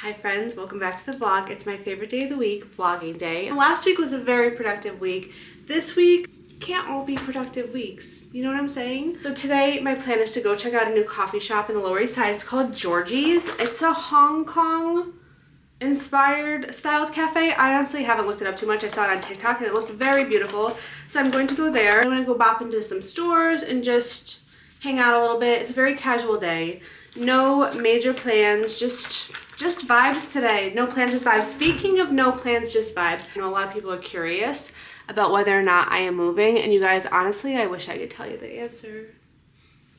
Hi friends, welcome back to the vlog. It's my favorite day of the week, vlogging day. And last week was a very productive week. This week can't all be productive weeks. You know what I'm saying? So today my plan is to go check out a new coffee shop in the Lower East Side. It's called Georgies. It's a Hong Kong inspired styled cafe. I honestly haven't looked it up too much. I saw it on TikTok and it looked very beautiful. So I'm going to go there. I'm going to go bop into some stores and just hang out a little bit. It's a very casual day. No major plans, just vibes today. No plans, just vibes. Speaking of no plans, just vibes. I know a lot of people are curious about whether or not I am moving, and you guys, honestly, I wish I could tell you the answer.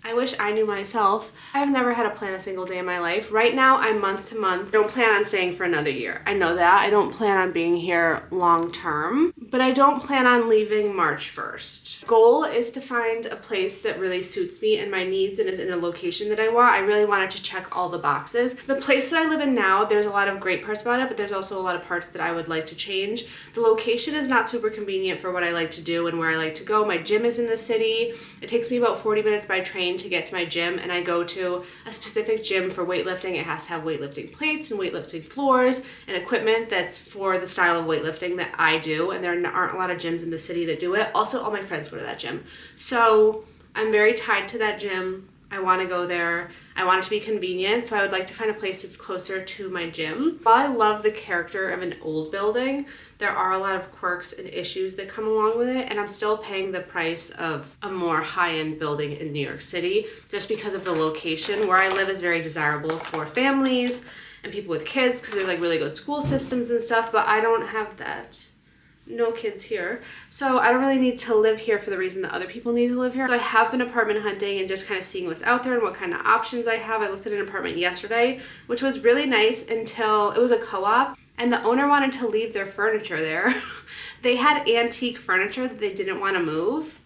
I wish I knew myself. I've never had to plan a single day in my life. Right now, I'm month to month. I don't plan on staying for another year. I know that. I don't plan on being here long term, but I don't plan on leaving March 1st. Goal is to find a place that really suits me and my needs and is in a location that I want. I really wanted to check all the boxes. The place that I live in now, there's a lot of great parts about it, but there's also a lot of parts that I would like to change. The location is not super convenient for what I like to do and where I like to go. My gym is in the city. It takes me about 40 minutes by train to get to my gym, and I go to a specific gym for weightlifting. It has to have weightlifting plates and weightlifting floors and equipment that's for the style of weightlifting that I do, and there aren't a lot of gyms in the city that do it. Also, all my friends go to that gym. So I'm very tied to that gym. I want to go there. I want it to be convenient, so I would like to find a place that's closer to my gym. While I love the character of an old building, there are a lot of quirks and issues that come along with it, and I'm still paying the price of a more high-end building in New York City just because of the location. Where I live is very desirable for families and people with kids because they're like really good school systems and stuff, but I don't have that. No kids here. So I don't really need to live here for the reason that other people need to live here. So I have been apartment hunting and just kind of seeing what's out there and what kind of options I have. I looked at an apartment yesterday, which was really nice until it was a co-op and the owner wanted to leave their furniture there. They had antique furniture that they didn't want to move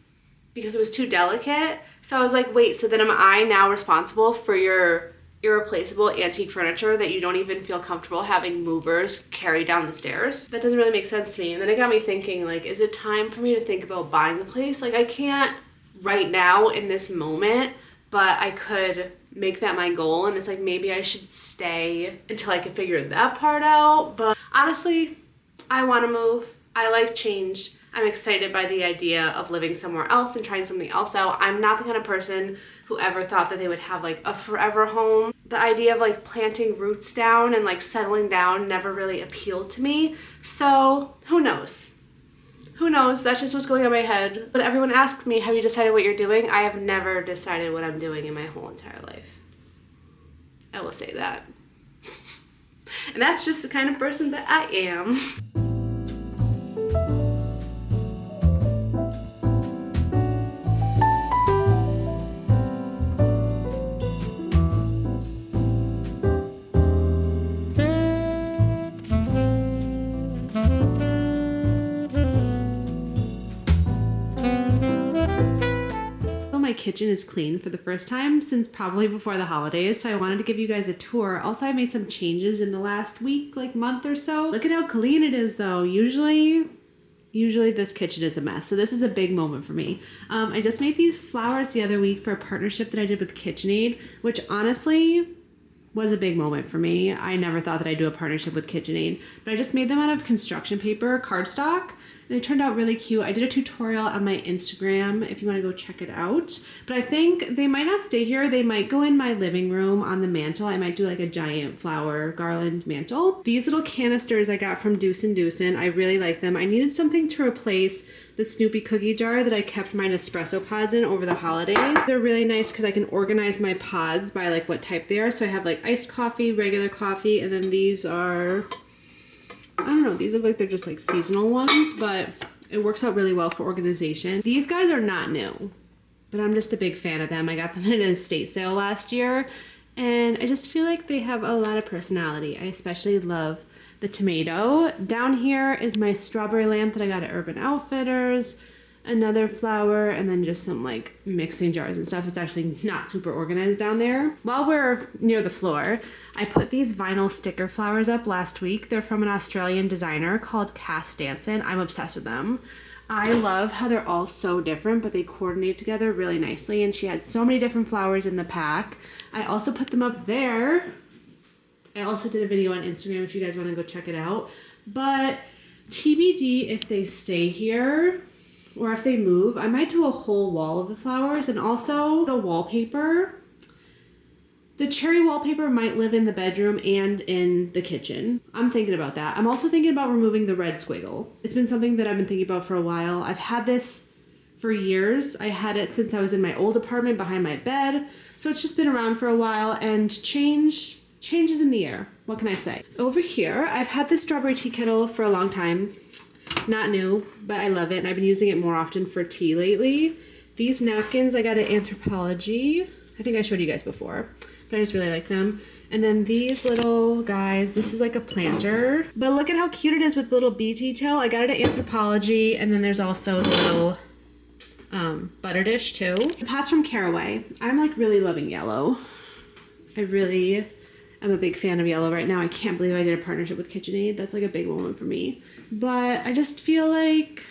because it was too delicate. So I was like, wait, so then am I now responsible for your irreplaceable antique furniture that you don't even feel comfortable having movers carry down the stairs? That doesn't really make sense to me. And then it got me thinking, like, is it time for me to think about buying the place? Like, I can't right now in this moment, but I could make that my goal. And it's like, maybe I should stay until I can figure that part out. But honestly, I want to move. I like change. I'm excited by the idea of living somewhere else and trying something else out. I'm not the kind of person who ever thought that they would have like a forever home. The idea of like planting roots down and like settling down never really appealed to me. So who knows? Who knows? That's just what's going on in my head. But everyone asks me, have you decided what you're doing? I have never decided what I'm doing in my whole entire life. I will say that. And that's just the kind of person that I am. My kitchen is clean for the first time since probably before the holidays, so I wanted to give you guys a tour. Also, I made some changes in the last week, like month or so. Look at how clean it is though. Usually this kitchen is a mess, so this is a big moment for me. I just made these flowers the other week for a partnership that I did with KitchenAid, which honestly was a big moment for me. I never thought that I'd do a partnership with KitchenAid, but I just made them out of construction paper, cardstock. They turned out really cute. I did a tutorial on my Instagram if you want to go check it out. But I think they might not stay here. They might go in my living room on the mantle. I might do like a giant flower garland mantle. These little canisters I got from Deucin. I really like them. I needed something to replace the Snoopy cookie jar that I kept my Nespresso pods in over the holidays. They're really nice because I can organize my pods by like what type they are. So I have like iced coffee, regular coffee, and then these are, I don't know, these look like they're just like seasonal ones, but it works out really well for organization. These guys are not new, but I'm just a big fan of them. I got them in an estate sale last year, and I just feel like they have a lot of personality. I especially love the tomato. Down here is my strawberry lamp that I got at Urban Outfitters, another flower, and then just some like mixing jars and stuff. It's actually not super organized down there. While we're near the floor, I put these vinyl sticker flowers up last week. They're from an Australian designer called Cass Danson. I'm obsessed with them. I love how they're all so different, but they coordinate together really nicely, and she had so many different flowers in the pack. I also put them up there I also did a video on Instagram if you guys want to go check it out. But TBD if they stay here or if they move. I might do a whole wall of the flowers and also the wallpaper. The cherry wallpaper might live in the bedroom and in the kitchen. I'm thinking about that. I'm also thinking about removing the red squiggle. It's been something that I've been thinking about for a while. I've had this for years. I had it since I was in my old apartment behind my bed. So it's just been around for a while, and change is in the air. What can I say? Over here, I've had this strawberry tea kettle for a long time. Not new, but I love it, and I've been using it more often for tea lately. These napkins I got at Anthropologie. I think I showed you guys before, but I just really like them. And then these little guys, this is like a planter. But look at how cute it is with little bee detail. I got it at Anthropologie, and then there's also the little butter dish too. The pot's from Caraway. I'm like really loving yellow. I really am a big fan of yellow right now. I can't believe I did a partnership with KitchenAid. That's like a big moment for me. But I just feel like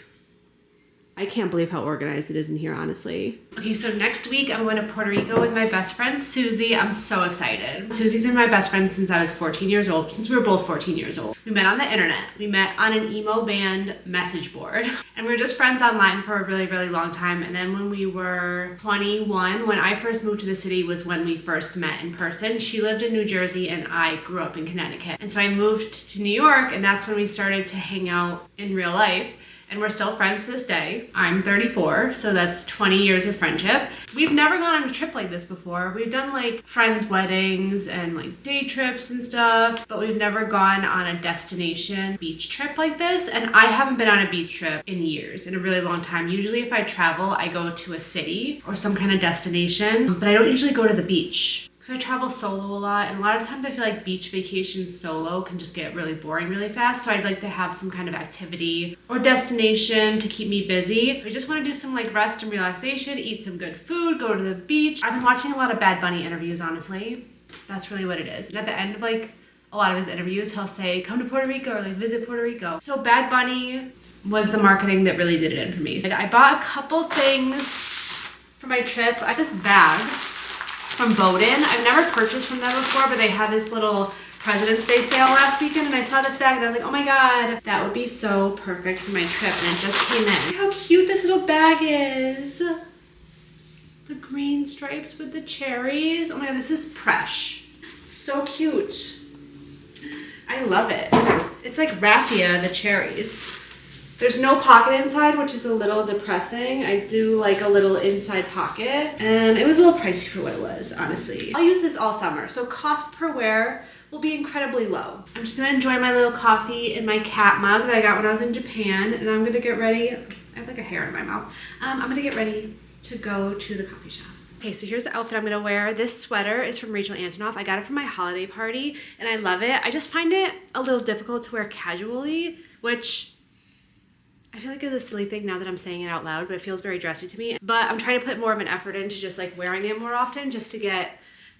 I can't believe how organized it is in here, honestly. Okay, so next week I'm going to Puerto Rico with my best friend, Susie. I'm so excited. Susie's been my best friend since I was 14 years old, since we were both 14 years old. We met on the internet. We met on an emo band message board. And we were just friends online for a really, really long time. And then when we were 21, when I first moved to the city was when we first met in person. She lived in New Jersey and I grew up in Connecticut. And so I moved to New York, and that's when we started to hang out in real life. And we're still friends to this day. I'm 34, so that's 20 years of friendship. We've never gone on a trip like this before. We've done like friends' weddings and like day trips and stuff, but we've never gone on a destination beach trip like this. And I haven't been on a beach trip in years, in a really long time. Usually if I travel, I go to a city or some kind of destination, but I don't usually go to the beach. I travel solo a lot, and a lot of times I feel like beach vacations solo can just get really boring really fast, so I'd like to have some kind of activity or destination to keep me busy. I just want to do some like rest and relaxation, eat some good food, go to the beach. I've been watching a lot of Bad Bunny interviews, honestly. That's really what it is. And at the end of like a lot of his interviews, he'll say, come to Puerto Rico or like visit Puerto Rico. So Bad Bunny was the marketing that really did it in for me. And I bought a couple things for my trip. I have this bag from Bowden. I've never purchased from them before, but they had this little President's Day sale last weekend, and I saw this bag and I was like, oh my god, that would be so perfect for my trip, and it just came in. Look how cute this little bag is. The green stripes with the cherries. Oh my god, this is fresh. So cute. I love it. It's like raffia, the cherries. There's no pocket inside, which is a little depressing. I do like a little inside pocket. It was a little pricey for what it was, honestly. I'll use this all summer, so cost per wear will be incredibly low. I'm just gonna enjoy my little coffee in my cat mug that I got when I was in Japan, and I'm gonna get ready. I have like a hair in my mouth. I'm gonna get ready to go to the coffee shop. Okay, so here's the outfit I'm gonna wear. This sweater is from Rachel Antonoff. I got it for my holiday party, and I love it. I just find it a little difficult to wear casually, which I feel like it's a silly thing now that I'm saying it out loud, but it feels very dressy to me. But I'm trying to put more of an effort into just like wearing it more often just to get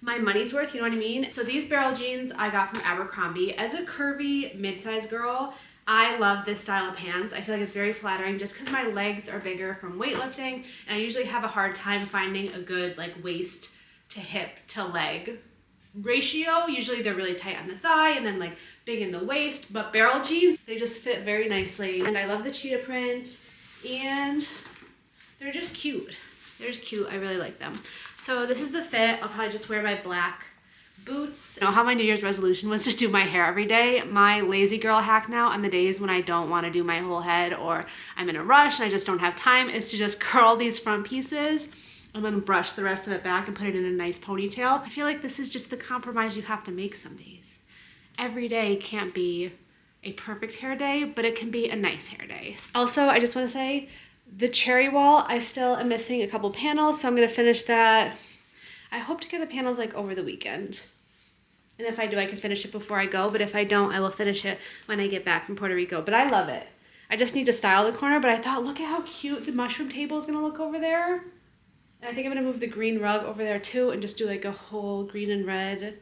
my money's worth, you know what I mean? So these barrel jeans I got from Abercrombie. As a curvy mid-sized girl, I love this style of pants. I feel like it's very flattering just because my legs are bigger from weightlifting, and I usually have a hard time finding a good like waist to hip to leg ratio. Usually they're really tight on the thigh and then like big in the waist, but barrel jeans, they just fit very nicely. And I love the cheetah print, and they're just cute. They're just cute. I really like them. So this is the fit. I'll probably just wear my black boots. You know how my New Year's resolution was to do my hair every day? My lazy girl hack now on the days when I don't want to do my whole head or I'm in a rush and I just don't have time is to just curl these front pieces and then brush the rest of it back and put it in a nice ponytail. I feel like this is just the compromise you have to make some days. Every day can't be a perfect hair day, but it can be a nice hair day. Also, I just want to say, the cherry wall, I still am missing a couple panels, so I'm going to finish that. I hope to get the panels like over the weekend. And if I do, I can finish it before I go, but if I don't, I will finish it when I get back from Puerto Rico. But I love it. I just need to style the corner, but I thought, look at how cute the mushroom table is going to look over there. And I think I'm going to move the green rug over there too and just do like a whole green and red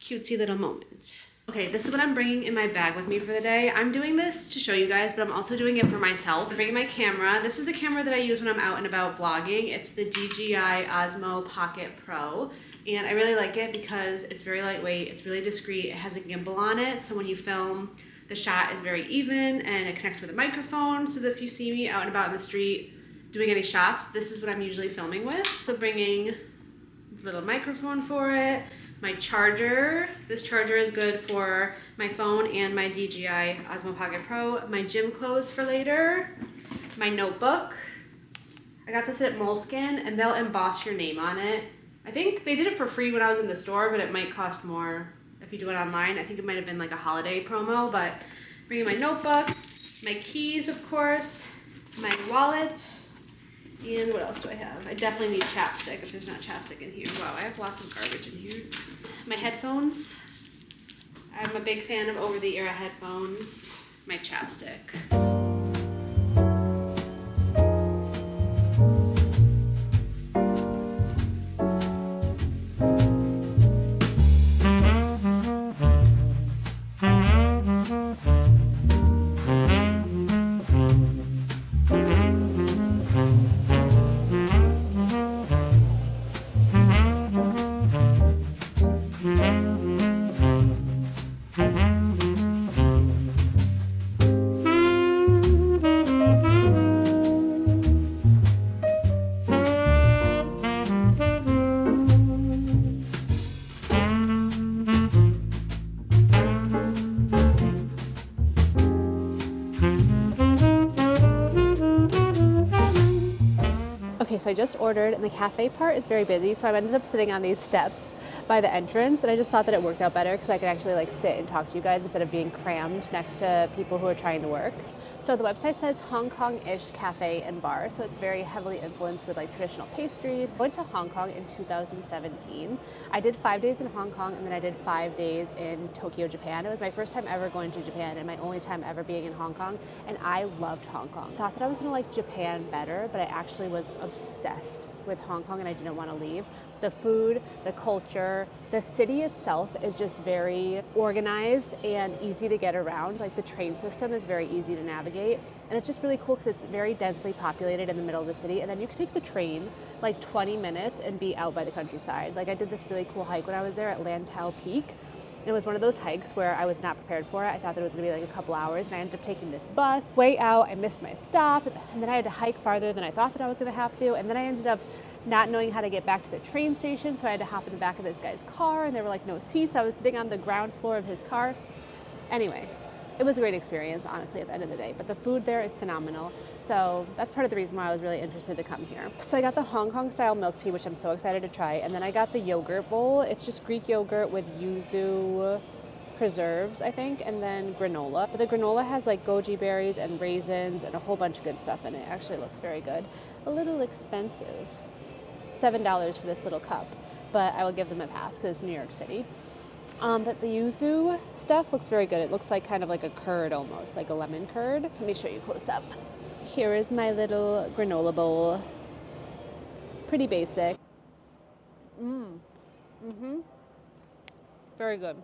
cutesy little moment. Okay, this is what I'm bringing in my bag with me for the day. I'm doing this to show you guys, but I'm also doing it for myself. I'm bringing my camera. This is the camera that I use when I'm out and about vlogging. It's the DJI Osmo Pocket Pro. And I really like it because it's very lightweight, it's really discreet, it has a gimbal on it, so when you film, the shot is very even and it connects with a microphone, so that if you see me out and about in the street doing any shots, this is what I'm usually filming with. So bringing a little microphone for it, my charger. This charger is good for my phone and my DJI Osmo Pocket Pro. My gym clothes for later. My notebook. I got this at Moleskine and they'll emboss your name on it. I think they did it for free when I was in the store, but it might cost more if you do it online. I think it might have been like a holiday promo, but bringing my notebook, my keys, of course, my wallet, and what else do I have? I definitely need chapstick if there's not chapstick in here. Wow, I have lots of garbage in here. My headphones. I'm a big fan of over-the-ear headphones. My chapstick. Okay, so I just ordered and the cafe part is very busy, so I ended up sitting on these steps by the entrance, and I just thought that it worked out better because I could actually like sit and talk to you guys instead of being crammed next to people who are trying to work. So the website says Hong Kong-ish cafe and bar, so it's very heavily influenced with like traditional pastries. I went to Hong Kong in 2017. I did 5 days in Hong Kong and then I did 5 days in Tokyo, Japan. It was my first time ever going to Japan and my only time ever being in Hong Kong, and I loved Hong Kong. Thought that I was gonna like Japan better, but I actually was obsessed with Hong Kong and I didn't want to leave. The food, the culture, the city itself is just very organized and easy to get around. Like the train system is very easy to navigate, and it's just really cool because it's very densely populated in the middle of the city, and then you can take the train like 20 minutes and be out by the countryside. Like I did this really cool hike when I was there at Lantau Peak. It was one of those hikes where I was not prepared for it. I thought that it was gonna be like a couple hours, and I ended up taking this bus way out. I missed my stop, and then I had to hike farther than I thought that I was gonna have to, and then I ended up not knowing how to get back to the train station, so I had to hop in the back of this guy's car, and there were like no seats. I was sitting on the ground floor of his car. Anyway, it was a great experience, honestly, at the end of the day, but the food there is phenomenal. So that's part of the reason why I was really interested to come here. So I got the Hong Kong style milk tea, which I'm so excited to try, and then I got the yogurt bowl. It's just Greek yogurt with yuzu preserves, I think, and then granola. But the granola has like goji berries and raisins and a whole bunch of good stuff in it. Actually looks very good. A little expensive, $7 for this little cup, but I will give them a pass because it's New York City. But the yuzu stuff looks very good. It looks like kind of like a curd almost, like a lemon curd. Let me show you close up. Here is my little granola bowl. Pretty basic. Very good.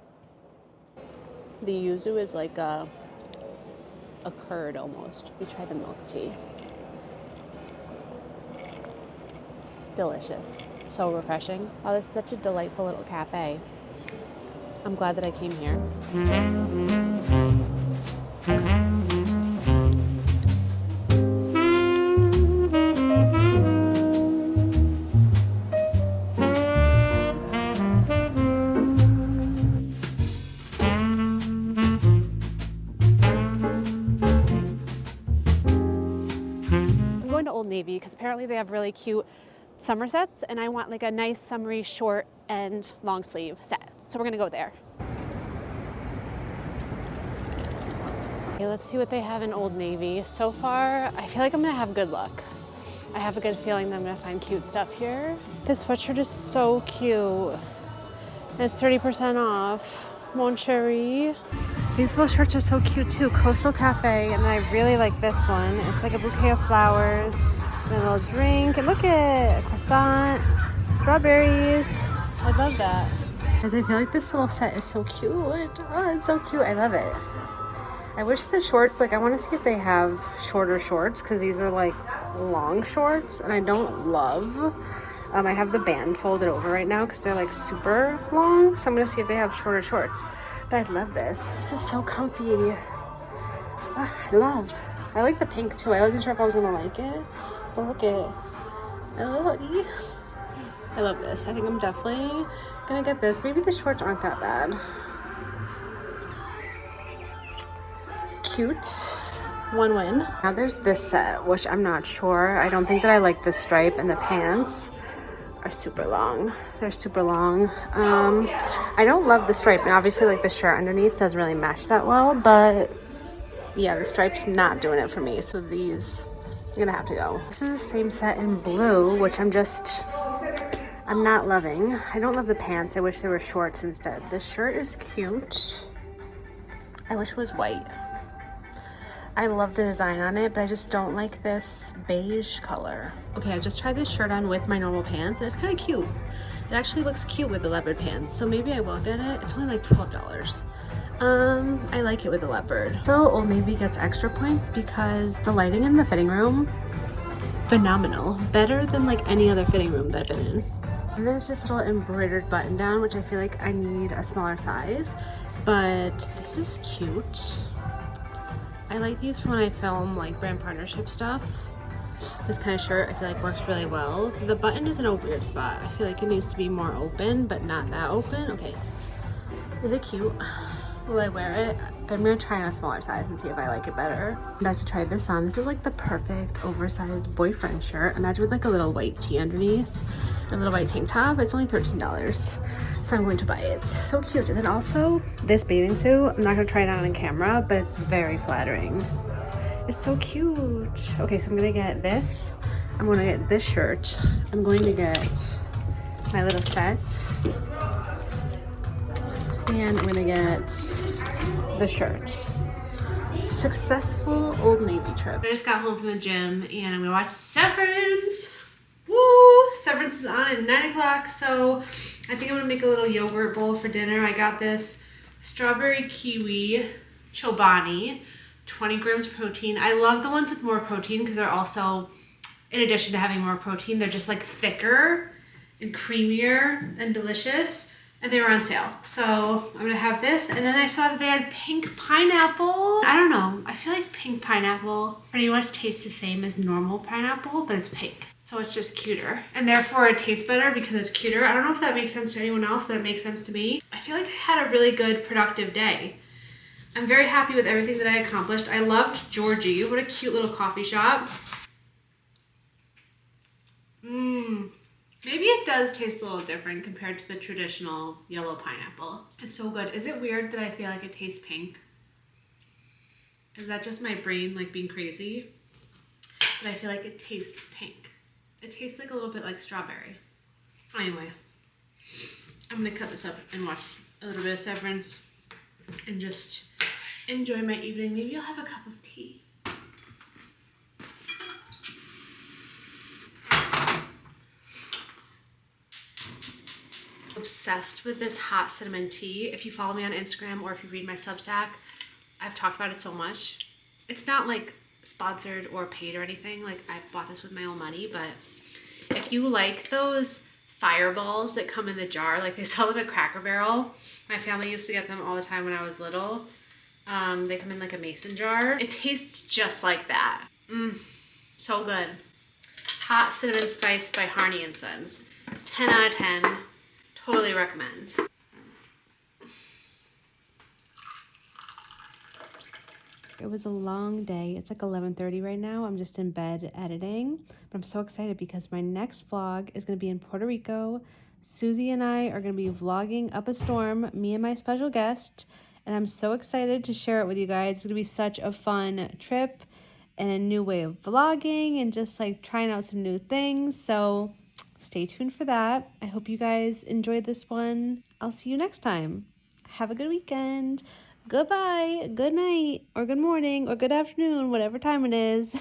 The yuzu is like a curd almost. Let me try the milk tea. Delicious. So refreshing. Oh, this is such a delightful little cafe. I'm glad that I came here. I'm going to Old Navy because apparently they have really cute summer sets, and I want like a nice summery short and long sleeve set. So we're gonna go there. Okay, let's see what they have in Old Navy. So far, I feel like I'm gonna have good luck. I have a good feeling that I'm gonna find cute stuff here. This sweatshirt is so cute. And it's 30% off. Mon Cherie. These little shirts are so cute too. Coastal Cafe, and I really like this one. It's like a bouquet of flowers, and a little drink, and look at a croissant, strawberries. I love that. Because I feel like this little set is so cute. Oh, it's so cute. I love it. I wish the shorts, like I want to see if they have shorter shorts, because these are like long shorts, and I don't love I have the band folded over right now because they're like super long. So I'm gonna see if they have shorter shorts. But I love this. This is so comfy. I like the pink too. I wasn't sure if I was gonna like it. But look at it. I love this. I think I'm definitely gonna get this. Maybe the shorts aren't that bad. Cute. One win. Now there's this set, which I'm not sure. I don't think that I like the stripe, and the pants are super long. They're super long. I don't love the stripe, and obviously like the shirt underneath doesn't really match that well, but yeah, the stripe's not doing it for me. So these are gonna have to go. This is the same set in blue, which I'm not loving. I don't love the pants. I wish they were shorts instead. The shirt is cute. I wish it was white. I love the design on it, but I just don't like this beige color. Okay, I just tried this shirt on with my normal pants, and it's kind of cute. It actually looks cute with the leopard pants, so maybe I will get it. It's only like $12. I like it with the leopard. So Old Navy gets extra points because the lighting in the fitting room, phenomenal. Better than like any other fitting room that I've been in. And then it's just a little embroidered button down, which I feel like I need a smaller size, but this is cute. I like these for when I film like brand partnership stuff. This kind of shirt I feel like works really well. The button is in a weird spot. I feel like it needs to be more open, but not that open. Okay, is it cute? Will I wear it? I'm gonna try on a smaller size and see if I like it better. I'm about to try this on. This is like the perfect oversized boyfriend shirt. Imagine with like a little white tee underneath, or a little white tank top. It's only $13. So I'm going to buy it. So cute. And then also this bathing suit, I'm not gonna try it on camera, but it's very flattering. It's so cute. Okay, so I'm gonna get this. I'm gonna get this shirt. I'm going to get my little set. And I'm gonna get the shirt. Successful Old Navy trip. I just got home from the gym and I'm gonna watch Severance. Woo! Severance is on at 9 o'clock, so I think I'm gonna make a little yogurt bowl for dinner. I got this strawberry kiwi chobani, 20 grams protein. I love the ones with more protein because they're also, in addition to having more protein, they're just like thicker and creamier and delicious. And they were on sale. So I'm gonna have this. And then I saw that they had pink pineapple. I don't know, I feel like pink pineapple pretty much tastes the same as normal pineapple, but it's pink. So it's just cuter. And therefore it tastes better because it's cuter. I don't know if that makes sense to anyone else, but it makes sense to me. I feel like I had a really good, productive day. I'm very happy with everything that I accomplished. I loved Georgies. What a cute little coffee shop. Maybe it does taste a little different compared to the traditional yellow pineapple. It's so good. Is it weird that I feel like it tastes pink? Is that just my brain like being crazy? But I feel like it tastes pink. It tastes like a little bit like strawberry. Anyway, I'm gonna cut this up and watch a little bit of Severance and just enjoy my evening. Maybe I'll have a cup of tea. Obsessed with this hot cinnamon tea. If you follow me on Instagram or if you read my Substack, I've talked about it so much. It's not like sponsored or paid or anything. Like I bought this with my own money, but if you like those fireballs that come in the jar, like they sell them at Cracker Barrel. My family used to get them all the time when I was little. They come in like a mason jar. It tastes just like that. So good. Hot Cinnamon Spice by Harney & Sons. 10 out of 10. Totally recommend. It was a long day. It's like 11:30 right now. I'm just in bed editing, but I'm so excited because my next vlog is going to be in Puerto Rico. Susie and I are going to be vlogging up a storm, me and my special guest, and I'm so excited to share it with you guys. It's going to be such a fun trip and a new way of vlogging and just like trying out some new things. So stay tuned for that. I hope you guys enjoyed this one. I'll see you next time. Have a good weekend. Goodbye, good night, or good morning, or good afternoon, whatever time it is.